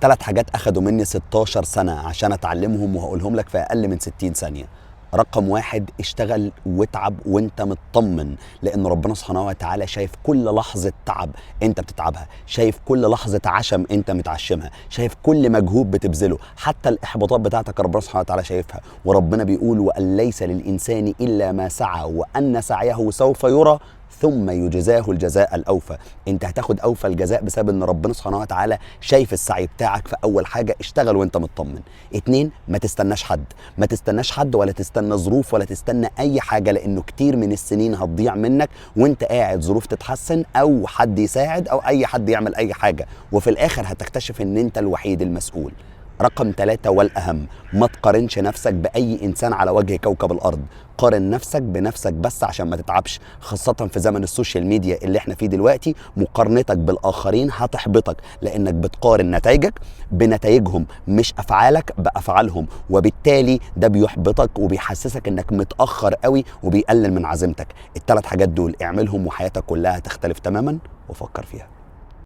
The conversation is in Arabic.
3 حاجات اخدوا مني 16 سنة عشان اتعلمهم وهقولهم لك في اقل من 60 ثانية. رقم 1، اشتغل واتعب وانت مطمن، لان ربنا سبحانه وتعالى شايف كل لحظة تعب انت بتتعبها، شايف كل لحظة عشم انت متعشمها، شايف كل مجهود بتبذله، حتى الاحباطات بتاعتك ربنا سبحانه وتعالى شايفها. وربنا بيقول: وان ليس للانسان الا ما سعى وان سعيه سوف يرى ثم يجزاه الجزاء الاوفى. انت هتاخد اوفى الجزاء بسبب ان ربنا سبحانه وتعالى شايف السعي بتاعك. فاول حاجه اشتغل وانت مطمن. 2، ما تستناش حد، ما تستناش حد ولا تستنى ظروف ولا تستنى اي حاجه، لانه كتير من السنين هتضيع منك وانت قاعد ظروف تتحسن او حد يساعد او اي حد يعمل اي حاجه، وفي الاخر هتكتشف ان انت الوحيد المسؤول. رقم 3 والأهم، ما تقارنش نفسك بأي إنسان على وجه كوكب الأرض، قارن نفسك بنفسك بس عشان ما تتعبش، خاصة في زمن السوشيال ميديا اللي احنا فيه دلوقتي. مقارنتك بالآخرين هتحبطك، لأنك بتقارن نتائجك بنتائجهم مش أفعالك بأفعالهم، وبالتالي ده بيحبطك وبيحسسك إنك متأخر قوي وبيقلل من عزيمتك. ال3 حاجات دول اعملهم وحياتك كلها هتختلف تماما، وفكر فيها.